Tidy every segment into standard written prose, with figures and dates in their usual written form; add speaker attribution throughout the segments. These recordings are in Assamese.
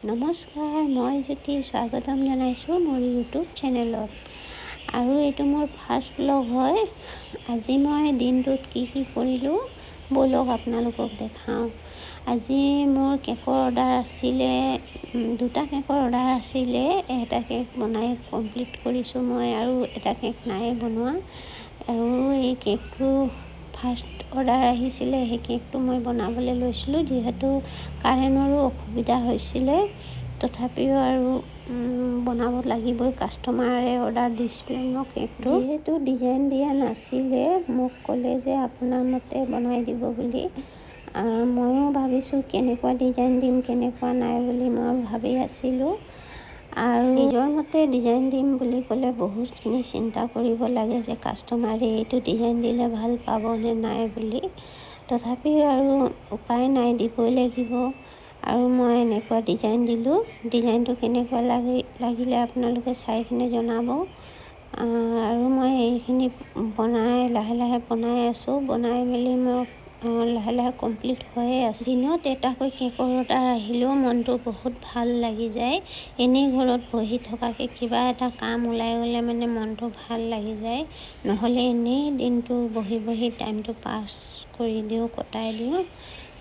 Speaker 1: নমস্কাৰ, মই জ্যোতি স্বাগতম জনাইছোঁ মোৰ ইউটিউব চেনেলত। আৰু এইটো মোৰ ফাৰ্ষ্ট ব্লগ হয়। আজি মই দিনটোত কি কৰিলোঁ ব'লক আপোনালোকক দেখাওঁ। আজি মোৰ কেকৰ অৰ্ডাৰ আছিলে, 2টা কেকৰ অৰ্ডাৰ আছিলে। এটা কেক বনাই কমপ্লিট কৰিছোঁ মই, আৰু এটা কেক নাই বনোৱা। আৰু এই কেকটো ফাৰ্ষ্ট অৰ্ডাৰ আহিছিলে, সেই কেকটো মই বনাবলৈ লৈছিলোঁ। যিহেতু কাৰেণ্টৰো অসুবিধা হৈছিলে, তথাপিও আৰু বনাব লাগিবই। কাষ্টমাৰে অৰ্ডাৰ দিছিলে মোক কেকটো। যিহেতু ডিজাইন দিয়া নাছিলে, মোক ক'লে যে আপোনাৰ মতে বনাই দিব বুলি। ময়ো ভাবিছোঁ কেনেকুৱা ডিজাইন দিম কেনেকুৱা নাই বুলি মই ভাবি আছিলোঁ। আৰু নিজৰ মতে ডিজাইন দিম বুলি ক'লে বহুতখিনি চিন্তা কৰিব লাগে যে কাষ্টমাৰে এইটো ডিজাইন দিলে ভাল পাব নে নাই বুলি। তথাপিও আৰু উপায় নাই, দিবই লাগিব। আৰু মই এনেকুৱা ডিজাইন দিলোঁ। ডিজাইনটো কেনেকুৱা লাগিলে আপোনালোকে চাই কিনে জনাব। আৰু মই এইখিনি লাহে লাহে বনাই আছোঁ। বনাই মেলি মোৰ লাহে লাহে কমপ্লিট হৈয়ে আছে। দিনত এটাকৈ কেকৰ অৰ্ডাৰ আহিলেও মনটো বহুত ভাল লাগি যায়। এনেই ঘৰত বহি থকাকৈ কিবা এটা কাম ওলাই গ'লে মানে মনটো ভাল লাগি যায়। নহ'লে এনেই দিনটো বহি বহি টাইমটো পাছ কৰি দিওঁ, কটাই দিওঁ।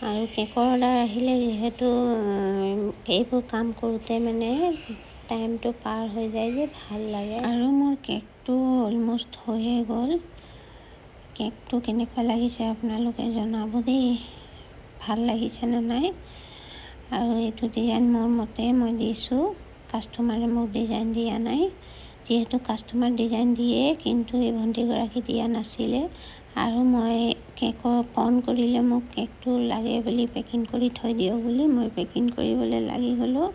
Speaker 1: আৰু কেকৰ অৰ্ডাৰ আহিলে যিহেতু এইবোৰ কাম কৰোঁতে মানে টাইমটো পাৰ হৈ যায় যে ভাল লাগে। আৰু মোৰ কেকটো অলম'ষ্ট হৈয়ে গ'ল। কেকটো কেনেকুৱা লাগিছে আপোনালোকে জনাব দেই, ভাল লাগিছেনে নাই। আৰু এইটো ডিজাইন মোৰ মতে মই দিছোঁ, কাষ্টমাৰে মোক ডিজাইন দিয়া নাই। যিহেতু কাষ্টমাৰ ডিজাইন দিয়ে, কিন্তু এই ভণ্টিগৰাকী দিয়া নাছিলে। আৰু মই কেকৰ ফোন কৰিলে মোক কেকটো লাগে বুলি পেকিং কৰি থৈ দিয়ক বুলি মই পেকিং কৰিবলৈ লাগি গ'লোঁ।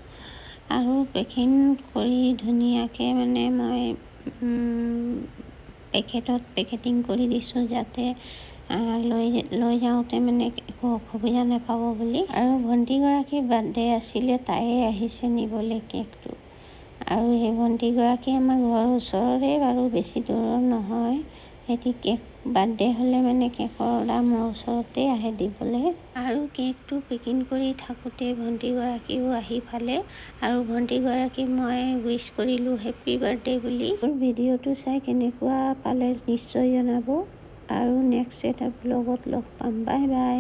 Speaker 1: আৰু পেকিং কৰি ধুনীয়াকৈ মানে মই পেকেটিং কৰি দিছোঁ, যাতে লৈ যাওঁতে মানে একো অসুবিধা নাপাব বুলি। আৰু ভণ্টিগৰাকীৰ বাৰ্থডে আছিলে, তাইয়ে আহিছে নিবলৈ কেকটো। আৰু সেই ভণ্টিগৰাকী আমাৰ ঘৰৰ ওচৰৰে বাৰু, বেছি দূৰৰ নহয়। সিহঁতি কেক বাৰ্থডে হ'লে মানে কেকৰ অৰ্ডাৰ মোৰ ওচৰতেই আহে দিবলৈ। আৰু কেকটো পেকিং কৰি থাকোঁতে ভণ্টিগৰাকীও আহি পালে। আৰু ভণ্টিগৰাকীক মই উইচ কৰিলোঁ হেপ্পী বাৰ্থডে বুলি। মোৰ ভিডিঅ'টো চাই কেনেকুৱা পালে নিশ্চয় জনাব। আৰু নেক্সট এটা ব্লগত লগ পাম। Bye bye.